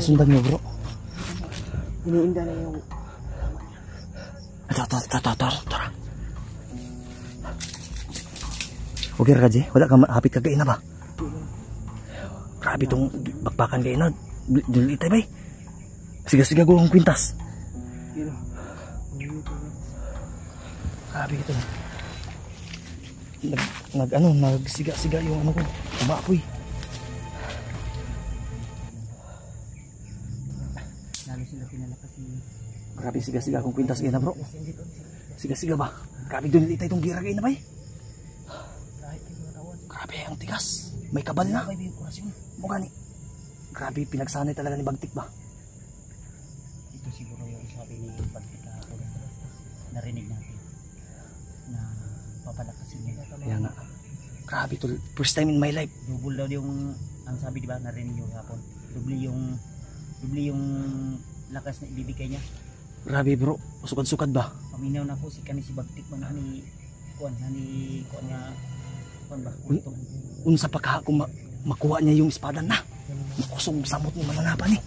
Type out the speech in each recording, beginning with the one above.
nasundan nyo bro? Iniinda na yung... Tara. Okay ra ka, Jay? Wala ka hapit ka gaina ba? Grabe itong bakbakan gaina. Dulitay ba eh? Siga-siga ko ang kwintas. Grabe ito. Nagsiga-siga yung ano ko. Tumapoy. Lalo sila pinalakas ni... Grabe siga-siga akong kwintas gaina bro. Siga-siga ba? Grabe dulitay itong gira gaina ba eh? Grabe ang tigas. May kabal na. Mo gani. Grabe pinagsanay talaga ni Bagtik ba? Ito siguro yung sabi ni Bagtik narinig natin na papalakasin niya. Kaya nga. Grabe tol. First time in my life. Double daw yung ang sabi di ba narinig yung hapon. Double yung lakas na ibibigay niya. Grabe bro. Sukad-sukad ba? Paminaw na po si Bagtik man ani kuan niya ba? Unsa pa ka kung makuha niya yung espada na. Makusog samot ni mananapan eh.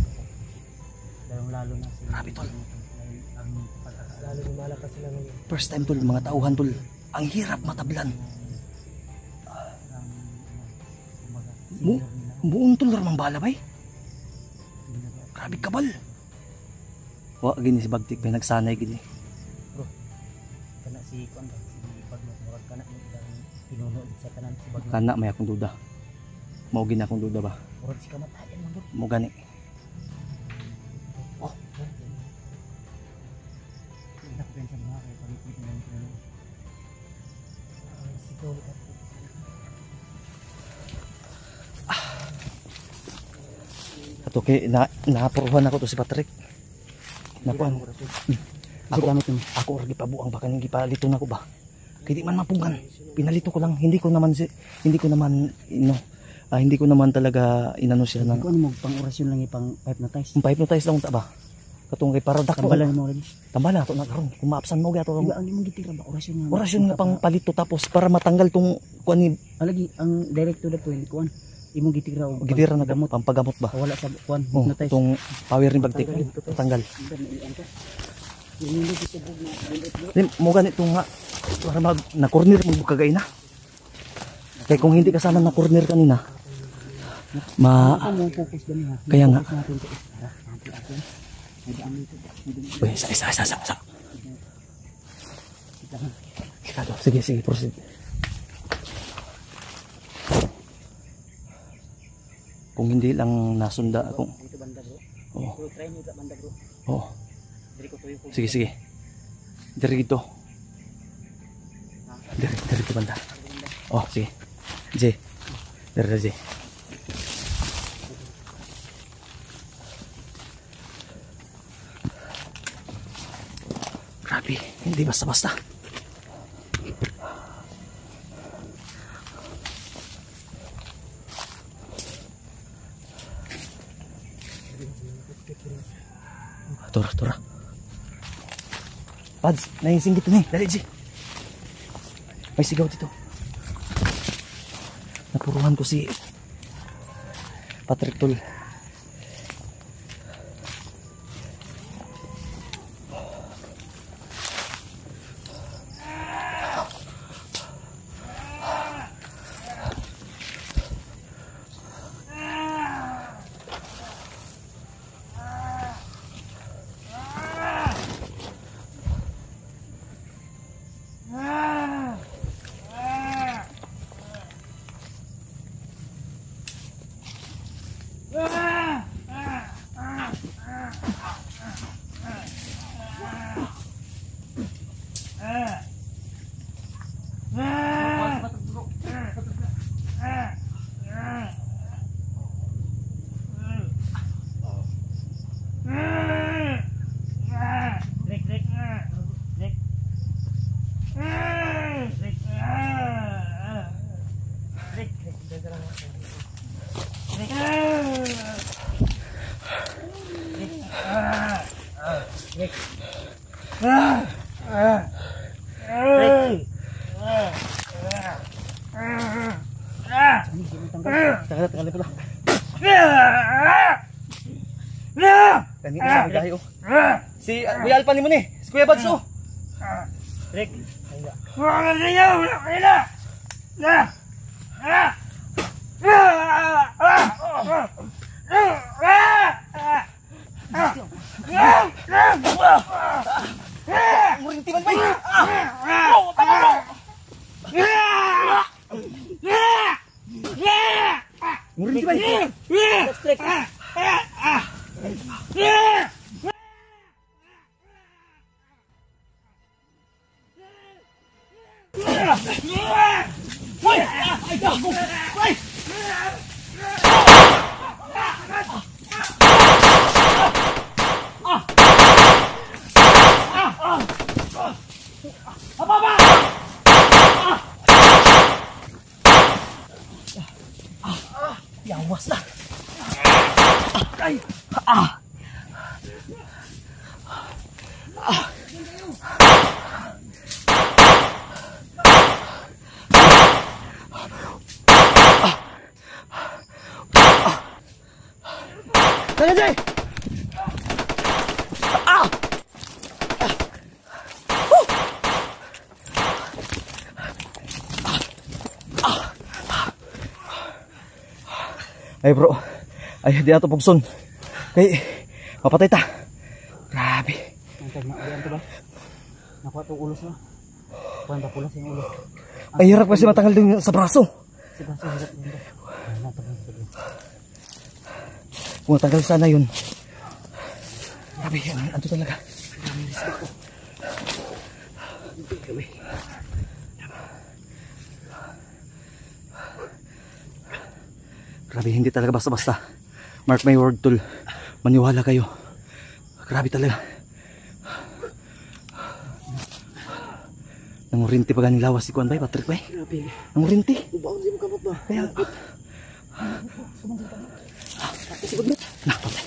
Lalo na si grabe tol. Lalo lumalakas sila ngayon. First time tol, mga tauhan tol. Ang hirap matablan. Buong tol ramang bala ba eh. Grabe kabal. Wa gini si Bagtik pa nagsanay gini. Bro. Kana si kuan ba? Si pagmurag kana pinuno sa tanan si Bagtik. Kana may akong duda. Mao gina akong duda ba? Murag si kamatayan man bro. Mo gani. Oh. Ina ko sa mga kay palit ng pinuno. Si Tol ka. Ato kay napuruhan ako to si Patrick. Nakuan. Ako ora gipabuang baka ning gipalito nako ba. Kay di man mapungan. Pinalito ko lang, hindi ko naman talaga inano siya nang. Kung ano mo pang orasyon lang ipang hypnotize. Hypnotize lang ta ba. Katong kay para dako. Tambalan mo lagi. Tambala to na karon. Kung maapsan mo gyud to. Ang imong gitira ba orasyon nga. Orasyon nga pang palito tapos para matanggal tong kuan ni lagi ang direct to the point kuan. Imong gitira og gitira na gamot pampagamot ba. Wala sa kuan hypnotize. Tong power ni Bagtik tanggal. Mo ganito nga para na corner mo kagay na. Kaya kung hindi ka sana na corner kanina kaya nga uy, isa sige proceed. Kung hindi lang nasunda akong sige diri dito banda sige J diri grabe hindi basta-basta tura Pads, naisingit na eh. Dali, G. May sigaw dito. Napuruhan ko si Patrick Tol. dahi oh. Si Kuya Alpan mo ni. Si Kuya Bads oh. Rick. Murinti man ba? Murinti ba? Yawas na. Jay! Ay bro, ay di ato pugson. Kay mapatay ta. Grabe. Antay na to ba? Nakuha tong ulo sa. Kuan ba pula sa ulo. Ay hirap kasi matanggal din sa braso. Sa braso hirap din. Kung matanggal sana yun. Grabe, ano talaga. Grabe, hindi talaga basta-basta. Mark my word tol. Maniwala kayo. Grabe talaga. Nangurinti pa ganing lawas si Kuan bay, Patrick bay. Grabe. Nangurinti. Ubaon di mo kamot ba? Kaya nah, patay.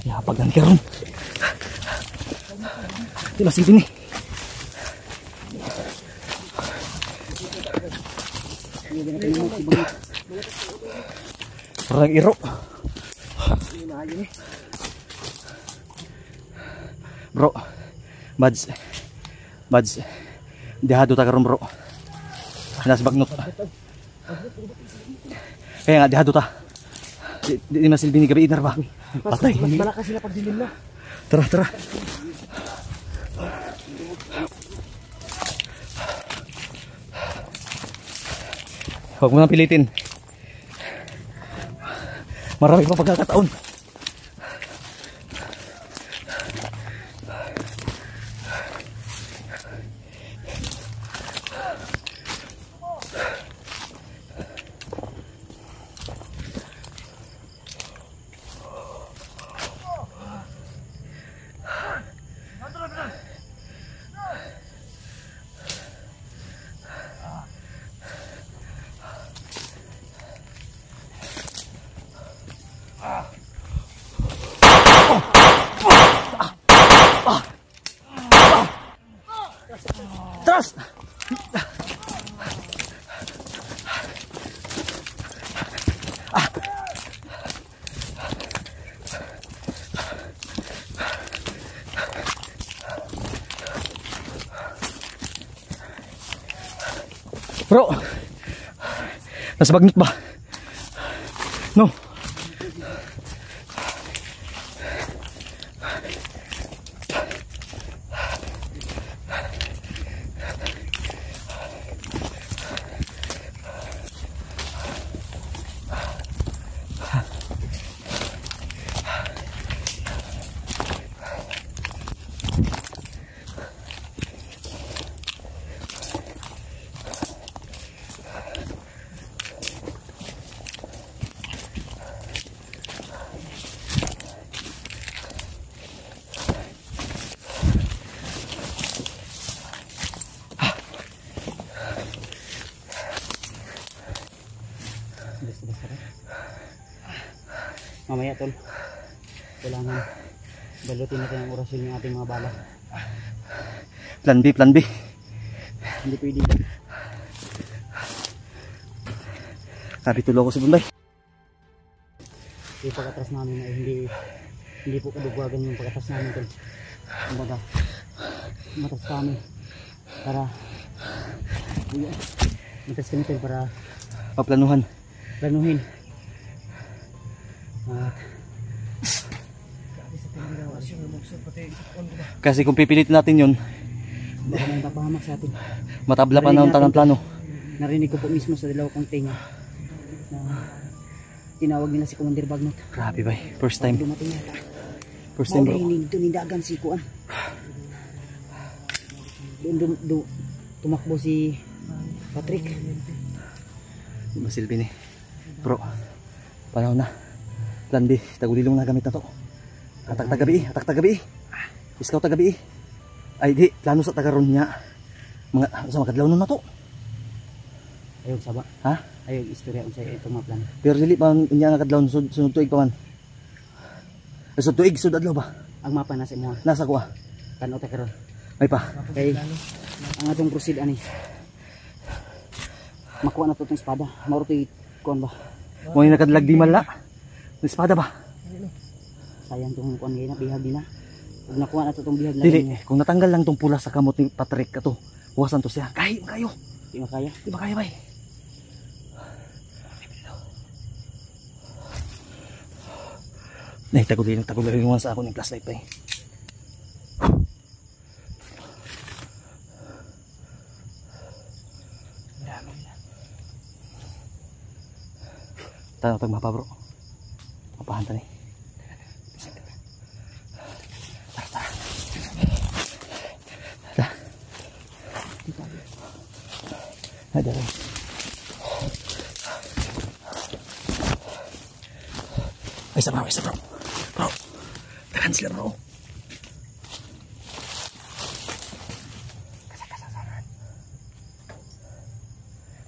Ya, pagdan ka ron. Di masilbi ni. Parang iro. Bro, Bads, dihado ta karon bro. Nas bagnot. Kaya nga dihado ta. Di masilbi ni gabi inar ba? Patay. Mas malakas sila pag dilim na. Tara. Huwag mo nang pilitin. Marami pa pagkakataon. Tras! Bro, nasa bagnot ba? No. Mamaya tol, kailangan balutin natin ang orasyon ng ating mga bala. Plan B. Hindi pwede. Sabi tulo ko si Bunday. Yung pagkatras namin ay hindi Hindi po kadugwagan yung pagkatas namin tol. Kumbaga, matas kami para matas kami tol para Paplanuhan. planuhin. At Kasi kung pipilitin natin yun, baka may papahamak sa atin. matabla pa ng tanang plano. Narinig ko po mismo sa dalawa kong tinga na tinawag nila si Commander Bagnot. Grabe bay. First time. Dumating yata. First time bro. Maurinig doon nindagan si Kuan. Doon tumakbo si Patrick. Masilbi ni. Bro. Panahon na. Plan B. Tagulilong na gamit na to. Atak tagabi. Iskaw tagabi. Ay di. Plano sa tagaron niya. Mga sa makadlaw na to. Ayog saba. Ha? Ayog istorya kung sa'yo itong mga plano. Pero dili pa niya nga kadlaw sunod tuig pa man. Sunod tuig sunod adlaw ba? Ang mapa nasa imo. Nasa kuha. Tanaw ta karon. May pa. Kay ang atong proceed ani. Makuha na to itong espada. Mauro to kuan ba? Mo ni nakadlag di man la. Espada ba? Sayang tong kuan ngayon na bihag nila. Kung nakuha na to itong bihag na Dili. niya, Kung natanggal lang tong pula sa kamot ni Patrick kato. Wasan to siya. Kayo. di makaya. Di ba kaya bay? Nay, tagulilang yung sa ako ng flashlight bay. Tanong tag mapa bro. Mapahanta ni. Tara. Ada. Isa bro. Bro. Tahan sila bro.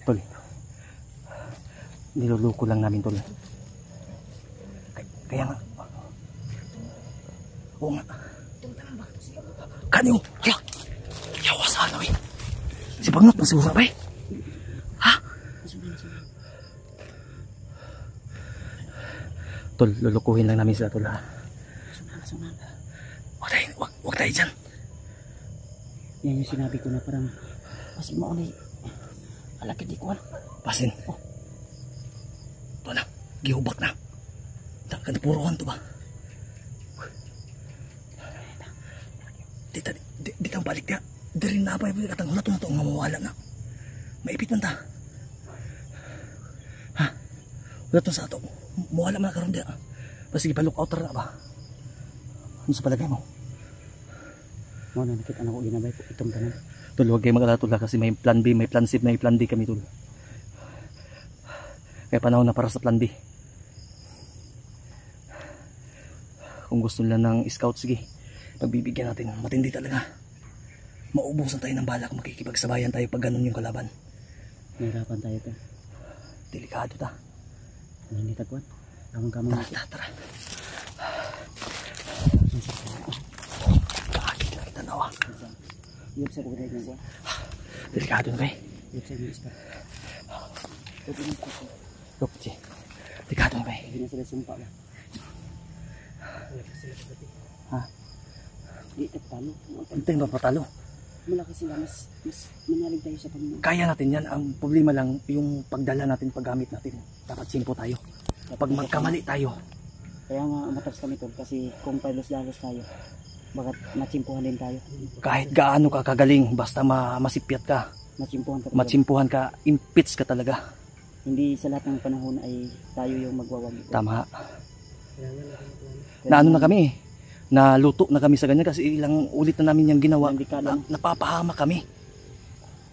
Tol. Niluluko lang namin tol. Kaya nga. Oo nga. Kanyo. Yawa sana eh. Si Bagnot na siguro ba eh. Ha? Tol, lulukuhin lang namin sila tol ha. Huwag tayo dyan. Yan yung sinabi ko na parang kasi mo ni alakit di kuan. Pasin. Ito na. Gihubak na. Kanapuruhan to ba? Di tang balik niya. Di rin na ba yung katang hulat na ito ang mawawala na. Maipit man ta. Ha? Hulat na sa ito. Mawala man na karoon diya. Sige pa look outer na ba? Ano sa palagay mo? Mo na nakita na ko ginabay ko itong tanan. Tol, huwag kayo mag-alala tol kasi may plan B, may plan C, may plan D kami tol. Kaya panahon na para sa plan B. Kung gusto nila ng scout, sige. Pagbibigyan natin. Matindi talaga. Maubusan tayo ng bala kung makikipagsabayan tayo pag ganun yung kalaban. Nahirapan tayo to. Delikado ta. Hindi tagwan. Kamang-kamang. Tara. Kakakit lang kita nawa. Yep sa kulit niya. Delikado na ba eh. Yep sa yung iska. Look, G. Delikado na ba eh. Hindi na sila sumpa ba? Ha? Di tagtalo. Hintay ba patalo? Malaki sila. Mas manalig tayo sa Panginoon. Kaya natin yan. Ang problema lang, yung pagdala natin, paggamit natin. Dapat simpo tayo. Pag magkamali tayo. Kaya nga umatras kami tol. Kasi kung palos-dalos tayo, bakit matsimpuhan din tayo. Kahit gaano ka kagaling, basta masipyat ka. Matsimpuhan ka talaga. Matsimpuhan ka, impits ka talaga. Hindi sa lahat ng panahon ay tayo yung magwawagi. Tama. Na ano na kami eh. Naluto na kami sa ganyan kasi ilang ulit na namin yung ginawa. Napapahama kami.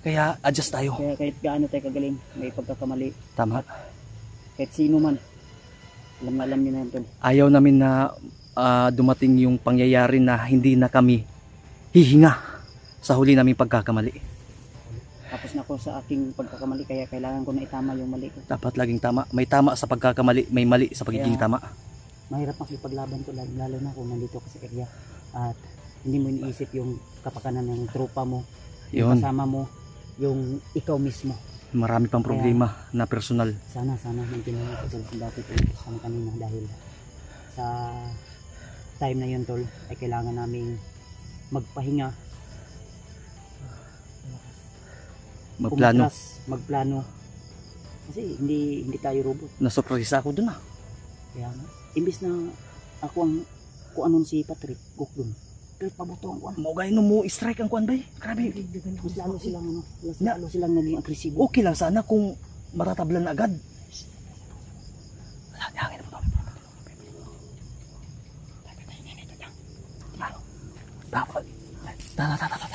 Kaya adjust tayo. Kaya kahit gaano tayo kagaling, may pagkakamali. Tama. Kahit sino man, alam niyo na yan tol. Ayaw namin na dumating yung pangyayari na hindi na kami hihinga sa huli naming pagkakamali. Tapos na ako sa aking pagkakamali, kaya kailangan ko na itama yung mali ko. Dapat laging tama. May tama sa pagkakamali, may mali sa pagiging tama. Mahirap makipaglaban to lalo na kung nandito ka sa area at hindi mo iniisip yung kapakanan ng tropa mo, yung kasama mo, yung ikaw mismo. Marami pang problema na personal. Sana maintindihan ko sa dati ko sana kanina dahil sa time na yun tol ay kailangan naming magpahinga, Magplano. magplano. Kasi hindi tayo robot. Nasurpresa ako dun ah. Kaya nga, imbis na ako ang kuanon si Patrick, gukdon. Pero pabuto ang kuan. Mo gayon mo strike ang kuan bay. Grabe. Mas lalo silang ano, mas lalo silang naging agresibo. Okay lang sana kung maratablan na agad. Wala niya hangin mo. Dapat. Tara.